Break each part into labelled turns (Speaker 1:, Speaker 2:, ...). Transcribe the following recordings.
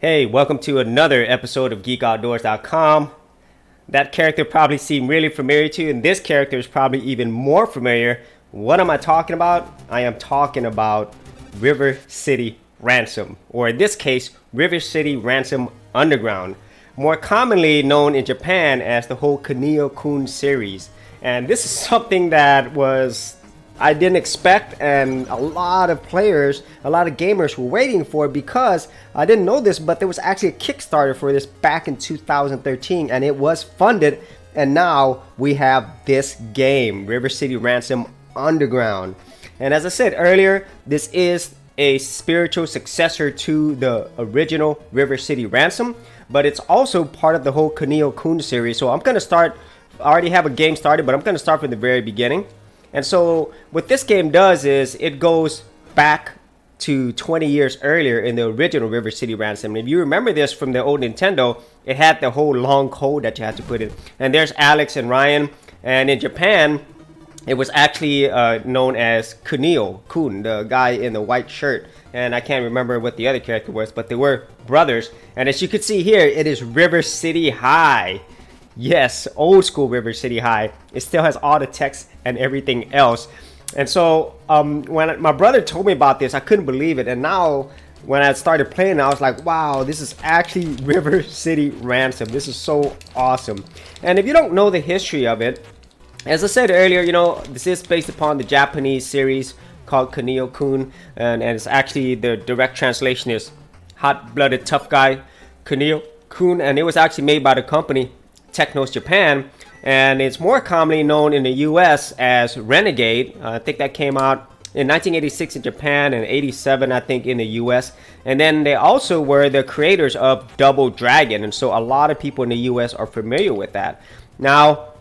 Speaker 1: Hey, welcome to another episode of GeekOutdoors.com. That character probably seemed really familiar to you, and this character is probably even more familiar. What am I talking about? I am talking about River City Ransom, or in this case, River City Ransom Underground, more commonly known in Japan as the whole Kunio-kun series. And this is something that I didn't expect, and a lot of players, a lot of gamers were waiting for, because I didn't know this, but there was actually a Kickstarter for this back in 2013, and it was funded, and now we have this game, River City Ransom Underground. And as I said earlier, this is a spiritual successor to the original River City Ransom, but it's also part of the whole Kunio-kun series. So I'm going to start, I already have a game started, but I'm going to start from the very beginning. And so what this game does is it goes back to 20 years earlier in the original River City Ransom. And if you remember this from the old Nintendo, it had the whole long code that you had to put in. And there's Alex and Ryan. And in Japan, it was actually known as Kunio-kun, the guy in the white shirt. And I can't remember what the other character was, but they were brothers. And as you can see here, it is River City High. Yes, old school River City High. It still has all the text and everything else. And so when my brother told me about this, I couldn't believe it. And now when I started playing, I was like, wow, this is actually River City Ransom. This is so awesome. And if you don't know the history of it, as I said earlier, you know, this is based upon the Japanese series called Kunio-kun. And it's actually, the direct translation is hot-blooded tough guy Kunio-kun. And it was actually made by the company Technos Japan, and it's more commonly known in the US as Renegade. I think that came out in 1986 in Japan and 87 I think in the US. And then they also were the creators of Double Dragon, and so a lot of people in the US are familiar with that. Now,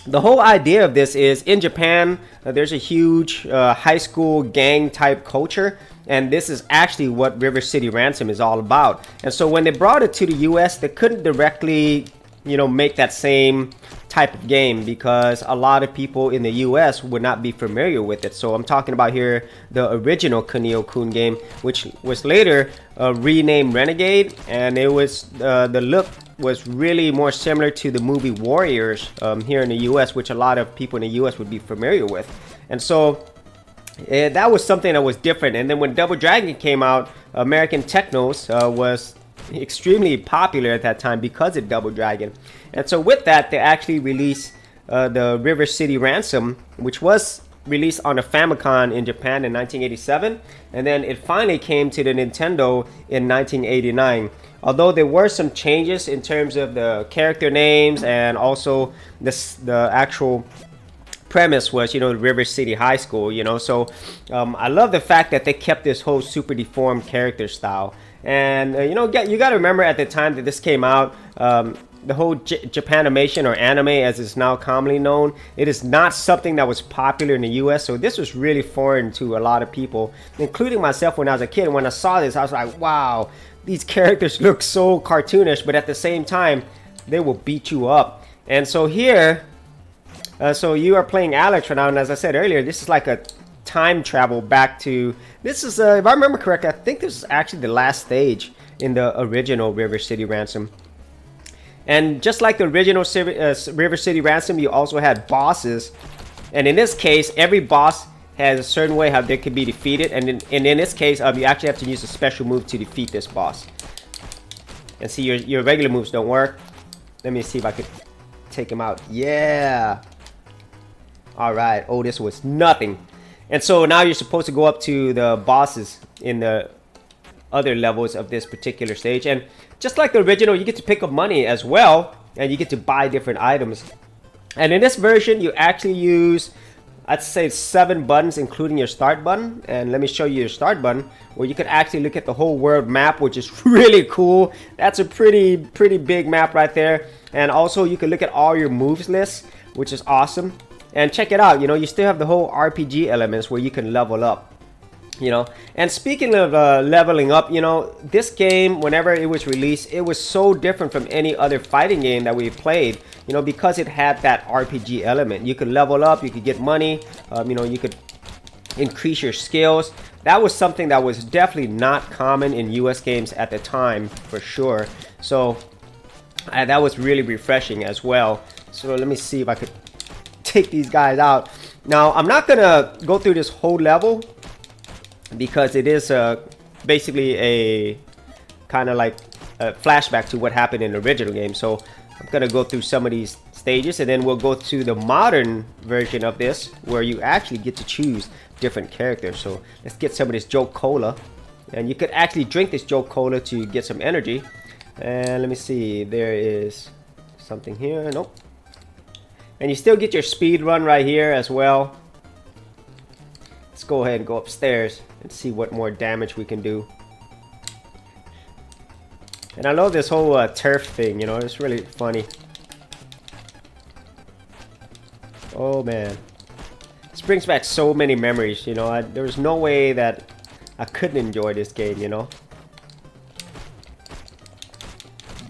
Speaker 1: the whole idea of this is in Japan, there's a huge high school gang type culture, and this is actually what River City Ransom is all about. And so when they brought it to the US, they couldn't directly make that same type of game, because a lot of people in the US would not be familiar with it. So I'm talking about here the original Kunio-kun game, which was later renamed Renegade, and it was the look was really more similar to the movie Warriors here in the US, which a lot of people in the US would be familiar with. And so that was something that was different. And then when Double Dragon came out, American Technos was extremely popular at that time because of Double Dragon. And so with that, they actually released the River City Ransom, which was released on a Famicom in Japan in 1987, and then it finally came to the Nintendo in 1989. Although there were some changes in terms of the character names, and also the actual premise was, the River City High School, so I love the fact that they kept this whole super deformed character style. And you got to remember at the time that this came out, the whole Japanimation, or anime as it's now commonly known, it is not something that was popular in the US. So this was really foreign to a lot of people, including myself when I was a kid. When I saw this, I was like, wow, these characters look so cartoonish, but at the same time, they will beat you up. And so here, so you are playing Alex right now, and as I said earlier, this is like a time travel back to, this is if I remember correctly, I think this is actually the last stage in the original River City Ransom. And just like the original River City Ransom, you also had bosses, and in this case every boss has a certain way how they could be defeated, and in this case you actually have to use a special move to defeat this boss. And see, your regular moves don't work. Let me see if I could take him out. Yeah, all right. Oh, this was nothing. And so now you're supposed to go up to the bosses in the other levels of this particular stage. And just like the original, you get to pick up money as well, and you get to buy different items. And in this version, you actually use, I'd say, 7 buttons, including your start button. And let me show you your start button, where you can actually look at the whole world map, which is really cool. That's a pretty big map right there. And also you can look at all your moves lists, which is awesome. And check it out, you still have the whole RPG elements where you can level up, And speaking of leveling up, this game, whenever it was released, it was so different from any other fighting game that we've played, because it had that RPG element. You could level up, you could get money, you could increase your skills. That was something that was definitely not common in US games at the time, for sure. So that was really refreshing as well. So let me see if I could take these guys out. Now, I'm not gonna go through this whole level because it is basically a kind of like a flashback to what happened in the original game. So I'm gonna go through some of these stages, and then we'll go to the modern version of this where you actually get to choose different characters. So let's get some of this Joke Cola, and you could actually drink this Joke Cola to get some energy. And let me see, there is something here. Nope. And you still get your speed run right here as well. Let's go ahead and go upstairs and see what more damage we can do. And I love this whole turf thing, you know, it's really funny. Oh man, this brings back so many memories, you know. There was no way that I couldn't enjoy this game, you know.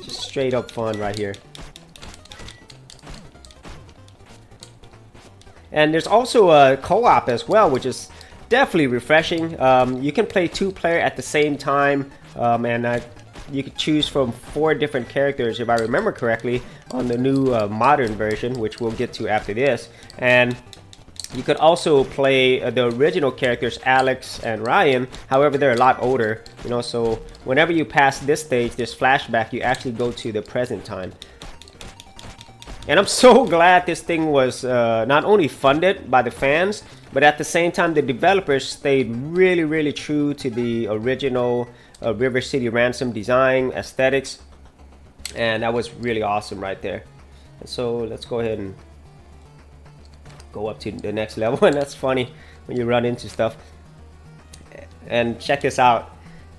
Speaker 1: Just straight up fun right here. And there's also a co-op as well, which is definitely refreshing. You can play 2-player at the same time, and you could choose from 4 different characters, if I remember correctly, on the new modern version, which we'll get to after this. And you could also play the original characters, Alex and Ryan. However, they're a lot older, you know, so whenever you pass this stage, this flashback, you actually go to the present time. And I'm so glad this thing was not only funded by the fans, but at the same time the developers stayed really true to the original River City Ransom design aesthetics, and that was really awesome right there. And so let's go ahead and go up to the next level. And that's funny when you run into stuff. And check this out.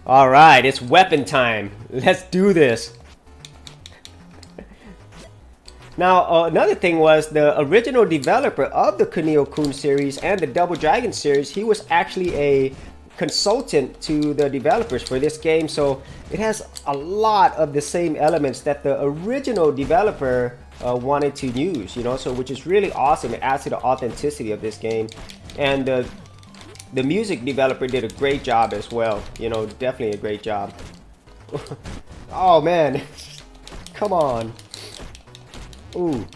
Speaker 1: All right, it's weapon time. Let's do this. Now, another thing was the original developer of the Kunio-kun series and the Double Dragon series, he was actually a consultant to the developers for this game, so it has a lot of the same elements that the original developer wanted to use, you know, so which is really awesome. It adds to the authenticity of this game. And the music developer did a great job as well, you know, definitely a great job. Oh man, come on. Ooh.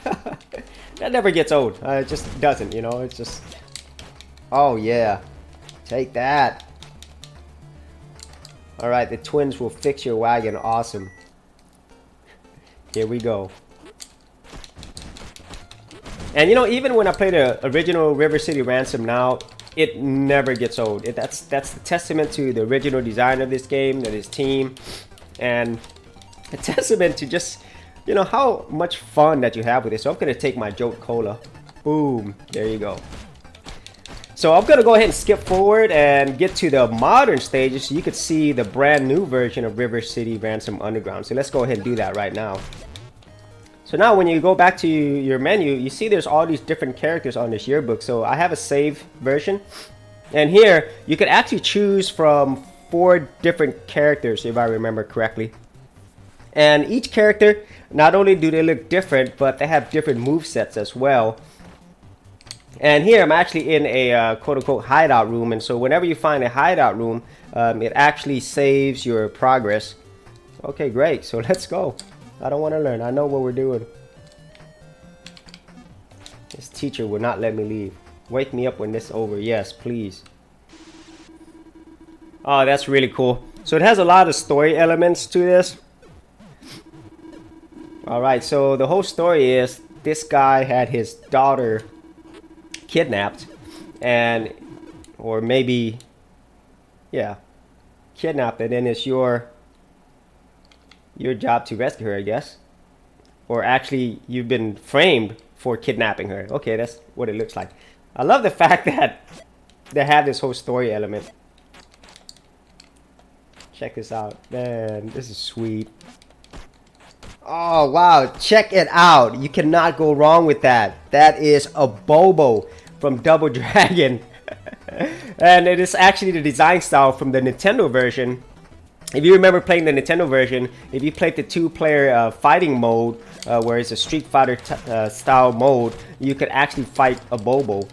Speaker 1: That never gets old. It just doesn't, you know, it's just... Oh yeah, take that. Alright, the twins will fix your wagon. Awesome. Here we go. And you know, even when I play the original River City Ransom now, it never gets old. That's the testament to the original design of this game, and his team, and a testament to just, you know, how much fun that you have with it. So I'm gonna take my Joke Cola. Boom, there you go. So I'm gonna go ahead and skip forward and get to the modern stages so you could see the brand new version of River City Ransom Underground. So let's go ahead and do that right now. So now when you go back to your menu, you see there's all these different characters on this yearbook. So I have a save version, and here you could actually choose from 4 different characters, if I remember correctly. And each character, not only do they look different, but they have different movesets as well. And here I'm actually in a quote-unquote hideout room, and so whenever you find a hideout room, it actually saves your progress. Okay, great, so let's go. I don't want to learn, I know what we're doing. This teacher would not let me leave. Wake me up when this is over, yes, please. Oh, that's really cool. So it has a lot of story elements to this. Alright, so the whole story is this guy had his daughter kidnapped, and or maybe kidnapped, and then it's your job to rescue her, I guess. Or actually you've been framed for kidnapping her. Okay, that's what it looks like. I love the fact that they have this whole story element. Check this out, man, this is sweet. Oh wow, check it out. You cannot go wrong with that. That is a Bobo from Double Dragon. And it is actually the design style from the Nintendo version. if you remember playing the Nintendo version, if you played the 2-player fighting mode, where it's a Street Fighter style mode, you could actually fight a Bobo,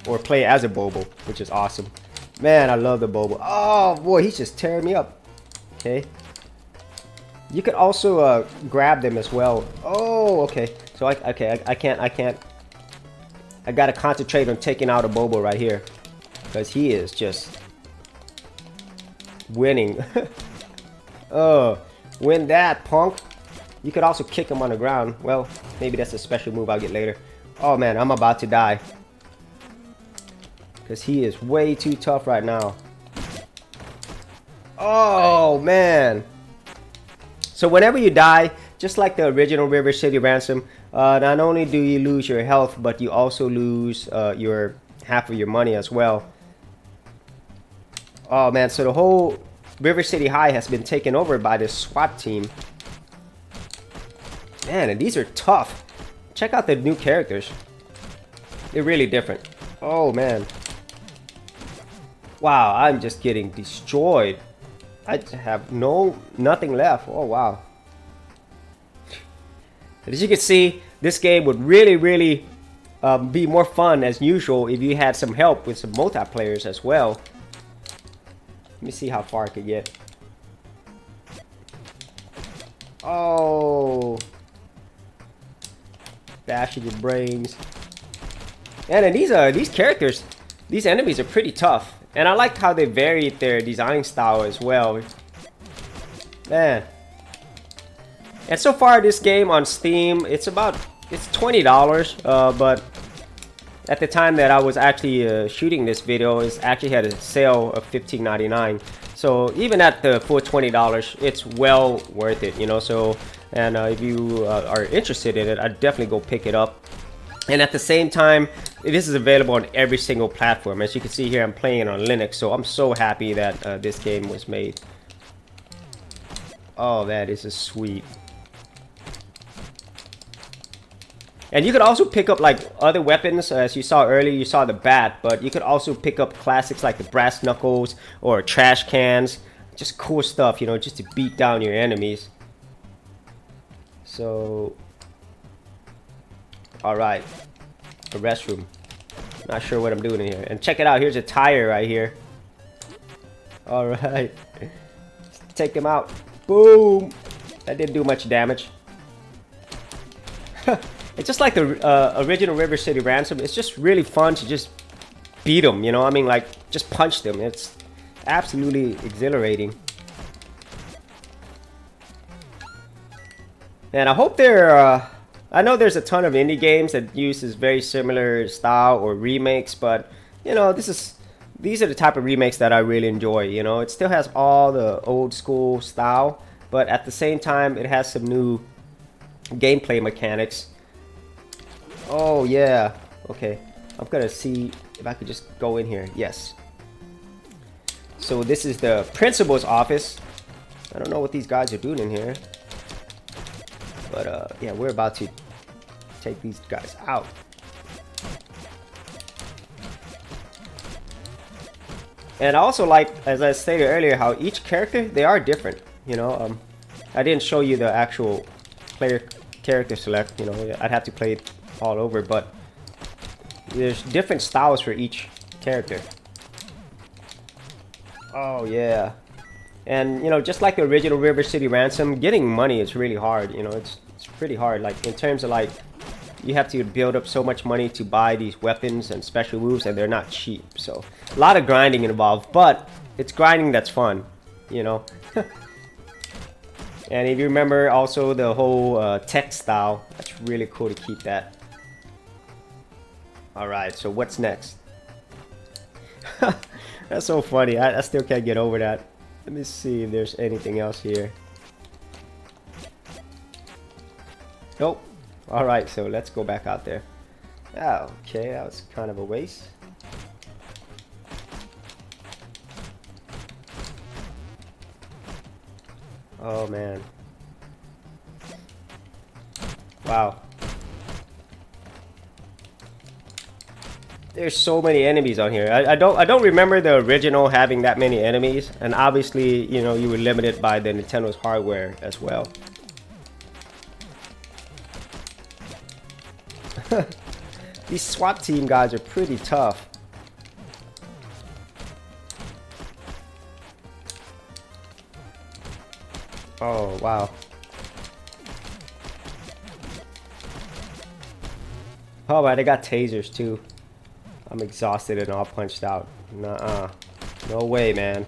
Speaker 1: or play as a Bobo, which is awesome. Man, I love the Bobo. Oh boy, he's just tearing me up. Okay. You could also grab them as well. Oh, okay. So I can't. I gotta concentrate on taking out a Bobo right here, because he is just winning. Oh, win that, punk. You could also kick him on the ground. Well, maybe that's a special move I'll get later. Oh man, I'm about to die, because he is way too tough right now. Oh man. So whenever you die, just like the original River City Ransom, not only do you lose your health, but you also lose your half of your money as well. Oh man, so the whole River City High has been taken over by this SWAT team. Man, and these are tough. Check out the new characters. They're really different. Oh man. Wow, I'm just getting destroyed. I have nothing left. Oh wow. As you can see, this game would really be more fun as usual if you had some help with some multiplayers as well. Let me see how far I could get. Oh, bashing your brains. And then these characters, these enemies are pretty tough. And I like how they varied their design style as well. Man. And so far this game on Steam, it's $20, but at the time that I was actually shooting this video, it actually had a sale of $15.99. So even at the full $20, it's well worth it, you know. So, and if you are interested in it, I'd definitely go pick it up. And at the same time, this is available on every single platform. As you can see here, I'm playing it on Linux, so I'm so happy that this game was made. Oh, that is sweet. And you could also pick up like other weapons. As you saw earlier, you saw the bat, but you could also pick up classics like the brass knuckles or trash cans. Just cool stuff, you know, just to beat down your enemies. So, all right, the restroom. Not sure what I'm doing in here. And check it out, here's a tire right here. All right, take them out. Boom. That didn't do much damage. It's just like the original River City Ransom. It's just really fun to just beat them, you know. I mean, like, just punch them. It's absolutely exhilarating. And I hope I know there's a ton of indie games that uses very similar style or remakes, but you know, these are the type of remakes that I really enjoy. You know, it still has all the old school style, but at the same time, it has some new gameplay mechanics. Oh yeah, okay. I'm gonna see if I could just go in here. Yes. So this is the principal's office. I don't know what these guys are doing in here, but yeah, we're about to take these guys out. And I also like, as I stated earlier, how each character, they are different. You know, I didn't show you the actual player character select. You know, I'd have to play it all over, but there's different styles for each character. Oh yeah. And you know, just like the original River City Ransom, getting money is really hard. You know, it's pretty hard. Like in terms of like, you have to build up so much money to buy these weapons and special moves, and they're not cheap. So a lot of grinding involved, but it's grinding that's fun, you know. And if you remember also the whole tech style, that's really cool to keep that. Alright, so what's next? That's so funny. I still can't get over that. Let me see if there's anything else here. Nope. Alright, so let's go back out there. Oh, okay, that was kind of a waste. Oh man. Wow. There's so many enemies on here. I don't remember the original having that many enemies, and obviously, you know, you were limited by the Nintendo's hardware as well. These SWAT team guys are pretty tough. Oh, wow. Oh, right, they got tasers too. I'm exhausted and all punched out. Nuh-uh. No way, man.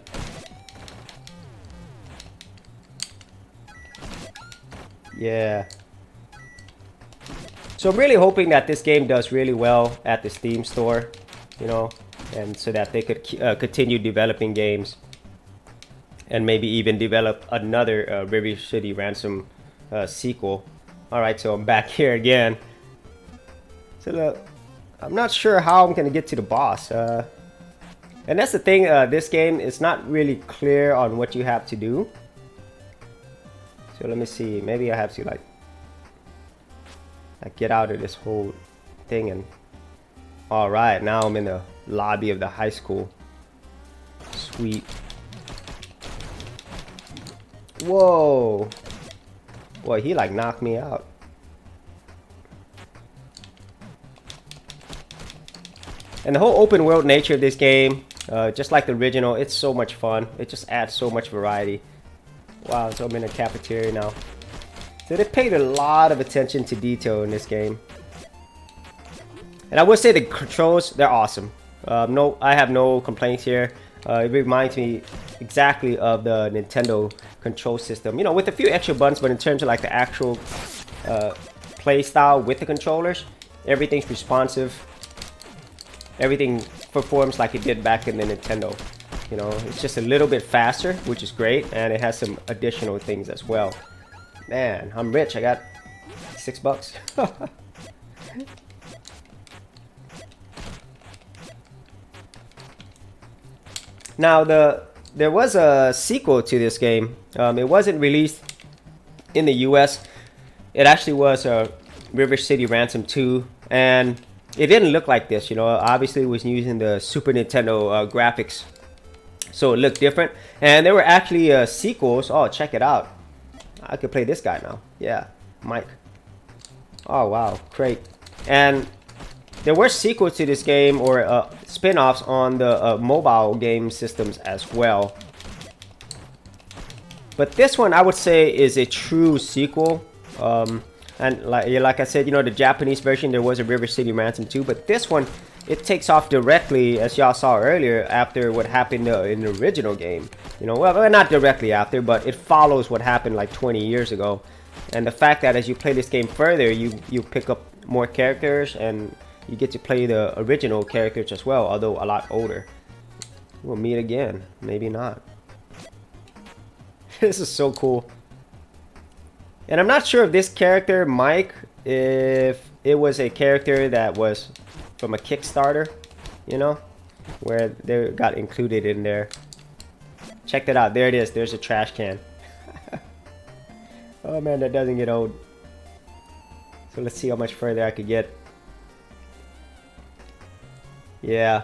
Speaker 1: Yeah. So I'm really hoping that this game does really well at the Steam store, you know, and so that they could continue developing games and maybe even develop another River City Ransom sequel. Alright, so I'm back here again. So look, I'm not sure how I'm going to get to the boss. And that's the thing, this game is not really clear on what you have to do. So let me see, maybe I have to like get out of this whole thing and... Alright, now I'm in the lobby of the high school. Sweet. Whoa! Boy, he like knocked me out. And the whole open world nature of this game, just like the original, it's so much fun. It just adds so much variety. Wow, so I'm in a cafeteria now. So they paid a lot of attention to detail in this game. And I would say the controls, they're awesome. No, I have no complaints here. It reminds me exactly of the Nintendo control system. You know, with a few extra buttons, but in terms of like the actual play style with the controllers, everything's responsive. Everything performs like it did back in the Nintendo. You know, it's just a little bit faster, which is great, and it has some additional things as well. Man, I'm rich. I got $6. Now, there was a sequel to this game. It wasn't released in the US. It actually was River City Ransom 2, and it didn't look like this, you know. Obviously, it was using the Super Nintendo graphics, so it looked different. And there were actually sequels. Oh, check it out. I could play this guy now. Yeah, Mike. Oh, wow, great. And there were sequels to this game, or spin-offs on the mobile game systems as well. But this one, I would say, is a true sequel. And like I said, you know, the Japanese version, there was a River City Ransom 2, but this one, it takes off directly, as y'all saw earlier, after what happened in the original game. You know, well, not directly after, but it follows what happened like 20 years ago. And the fact that as you play this game further, you pick up more characters, and you get to play the original characters as well, although a lot older. We'll meet again. Maybe not. This is so cool. And I'm not sure if this character, Mike, if it was a character that was from a Kickstarter, you know, where they got included in there. Check that out. There it is. There's a trash can. Oh man, that doesn't get old. So let's see how much further I could get. Yeah.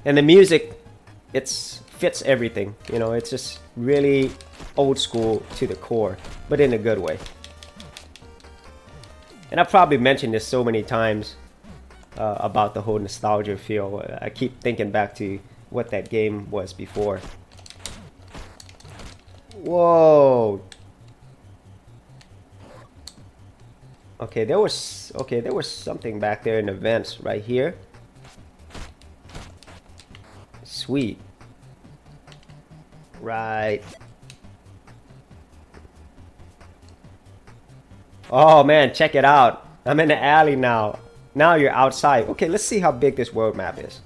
Speaker 1: And the music, it fits everything. You know, it's just really old school to the core, but in a good way. And I've probably mentioned this so many times about the whole nostalgia feel. I keep thinking back to what that game was before. Whoa. Okay, there was something back there in the vents right here. Sweet. Right. Oh man, check it out. I'm in the alley now. Now you're outside. Okay, let's see how big this world map is.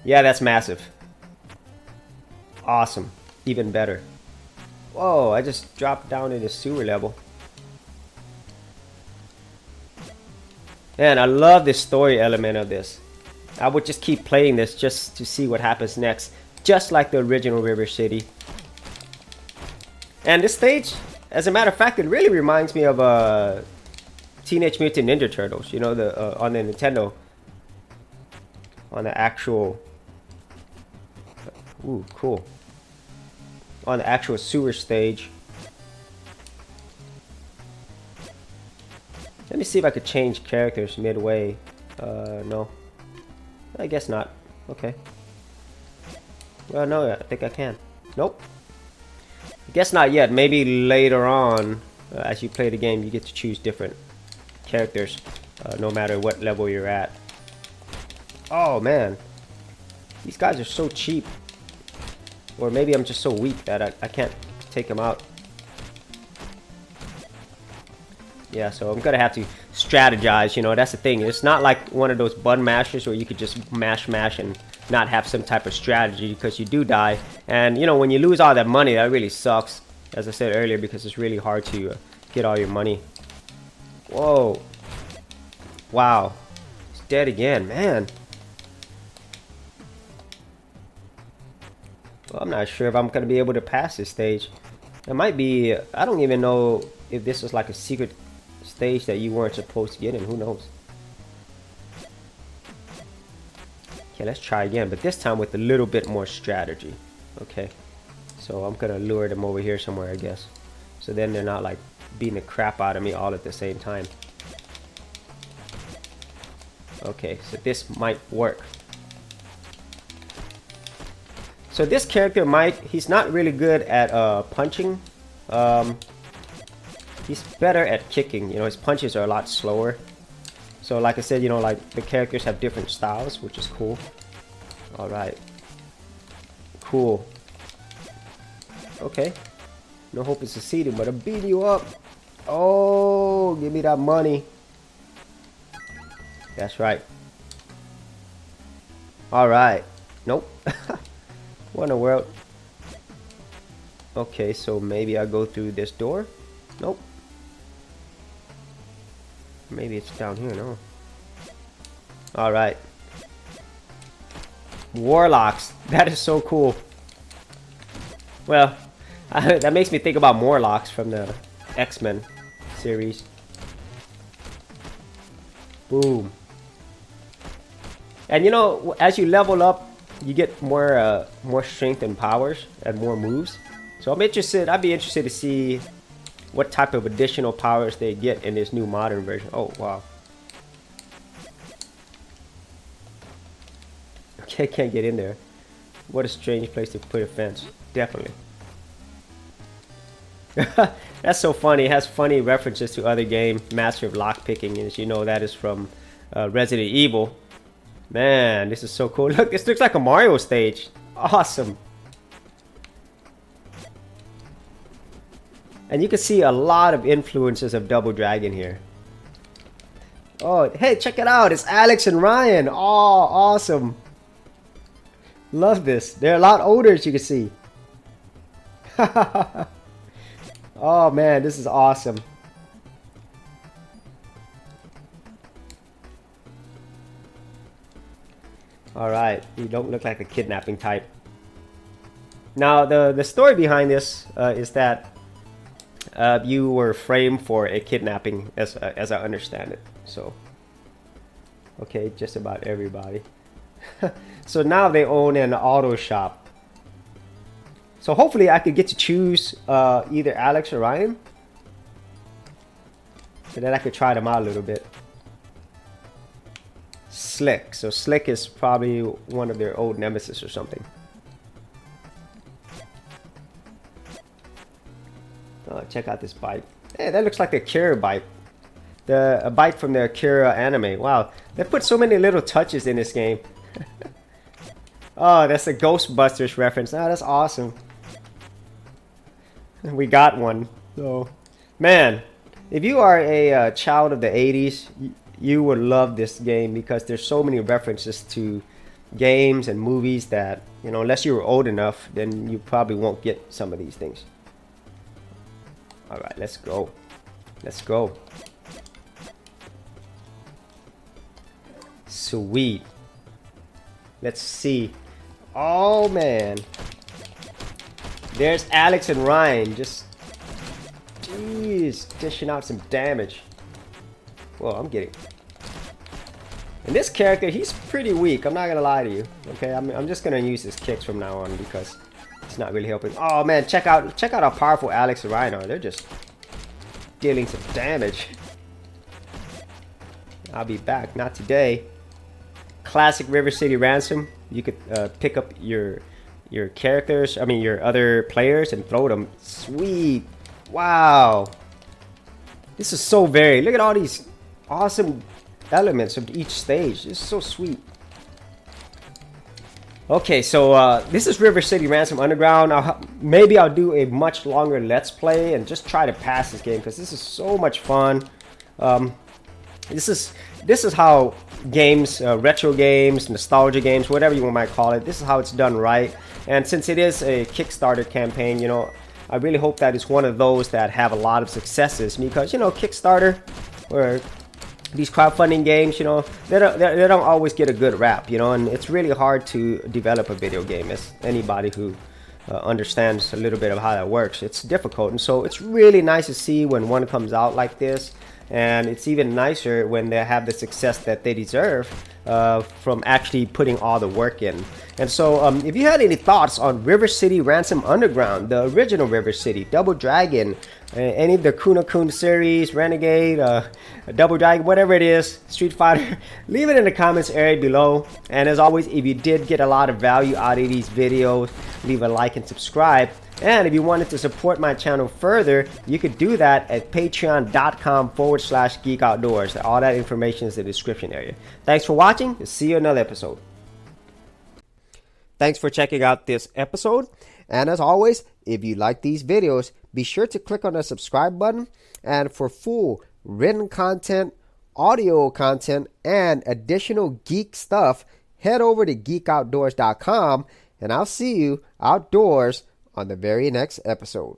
Speaker 1: Yeah, that's massive. Awesome. Even better. Whoa, I just dropped down in the sewer level. Man, I love this story element of this. I would just keep playing this just to see what happens next. Just like the original River City. And this stage, as a matter of fact, it really reminds me of Teenage Mutant Ninja Turtles, you know, the on the Nintendo, on the actual. Ooh, cool. On the actual sewer stage. Let me see if I could change characters midway. No. I guess not. Okay. Well, no, I think I can. Nope. Guess not yet. Maybe later on, as you play the game, you get to choose different characters, no matter what level you're at. Oh, man. These guys are so cheap. Or maybe I'm just so weak that I can't take them out. Yeah, so I'm gonna have to strategize, you know, that's the thing. It's not like one of those button mashers where you could just mash and not have some type of strategy, because you do die. And, you know, when you lose all that money, that really sucks, as I said earlier, because it's really hard to get all your money. Whoa. Wow. It's dead again, man. Well, I'm not sure if I'm gonna be able to pass this stage. It might be, I don't even know if this was like a secret stage that you weren't supposed to get in. Who knows? Okay, let's try again, but this time with a little bit more strategy. Okay, so I'm gonna lure them over here somewhere, I guess, so then they're not like beating the crap out of me all at the same time. Okay, so this might work. So this character he's not really good at punching. He's better at kicking. You know, his punches are a lot slower. So like I said, you know, like the characters have different styles, which is cool. All right. Cool. Okay. No hope of succeeding, but I'm beating you up. Oh, give me that money. That's right. All right. Nope. What in the world? Okay, so maybe I go through this door. Nope. Maybe it's down here, no. Alright. Warlocks. That is so cool. Well, that makes me think about Morlocks from the X-Men series. Boom. And you know, as you level up, you get more strength and powers and more moves. So I'd be interested to see what type of additional powers they get in this new modern version. Oh, wow. Okay, can't get in there. What a strange place to put a fence. Definitely. That's so funny. It has funny references to other games. Master of Lockpicking, as you know, that is from Resident Evil. Man, this is so cool. Look, this looks like a Mario stage. Awesome. And you can see a lot of influences of Double Dragon here. Oh, hey, check it out. It's Alex and Ryan. Oh, awesome. Love this. They're a lot older, as you can see. Oh, man, this is awesome. Alright, you don't look like a kidnapping type. Now, the story behind this is that you were framed for a kidnapping, as I understand it. So, okay, just about everybody. So now they own an auto shop. So hopefully I could get to choose either Alex or Ryan. So then I could try them out a little bit. Slick. So Slick is probably one of their old nemesis or something. Oh, check out this bike. Hey, that looks like the Akira bike. A bike from the Akira anime. Wow, they put so many little touches in this game. Oh, that's a Ghostbusters reference. Oh, that's awesome. We got one. So, man, if you are a child of the 80s, you would love this game, because there's so many references to games and movies that, you know, unless you were old enough, then you probably won't get some of these things. All right, let's go. Let's go. Sweet. Let's see. Oh, man. There's Alex and Ryan. Just, jeez, dishing out some damage. Well, I'm getting... And this character, he's pretty weak. I'm not gonna lie to you. Okay, I'm just gonna use his kicks from now on because it's not really helping. Oh man, check out how powerful Alex and Ryan are. They're just dealing some damage. I'll be back. Not today. Classic River City Ransom. You could pick up your characters. I mean your other players and throw them. Sweet. Wow. This is so varied. Look at all these awesome elements of each stage. This is so sweet. Okay, so this is River City Ransom Underground. Maybe I'll do a much longer Let's Play and just try to pass this game because this is so much fun. This is how games, retro games, nostalgia games, whatever you might call it, this is how it's done right. And since it is a Kickstarter campaign, you know, I really hope that it's one of those that have a lot of successes because, you know, Kickstarter or these crowdfunding games, you know, they don't always get a good rap, you know, and it's really hard to develop a video game. As anybody who understands a little bit of how that works, it's difficult. And so it's really nice to see when one comes out like this, and it's even nicer when they have the success that they deserve from actually putting all the work in. And so if you had any thoughts on River City Ransom Underground, the original River City, Double Dragon, any of the Kunio-kun series, Renegade, Double Dragon, whatever it is, Street Fighter, leave it in the comments area below. And as always, if you did get a lot of value out of these videos, leave a like and subscribe. And if you wanted to support my channel further, you could do that at patreon.com/Geek Outdoors. All that information is in the description area. Thanks for watching. See you in another episode. Thanks for checking out this episode. And as always, if you like these videos, be sure to click on the subscribe button. And for full written content, audio content, and additional geek stuff, head over to geekoutdoors.com. And I'll see you outdoors on the very next episode.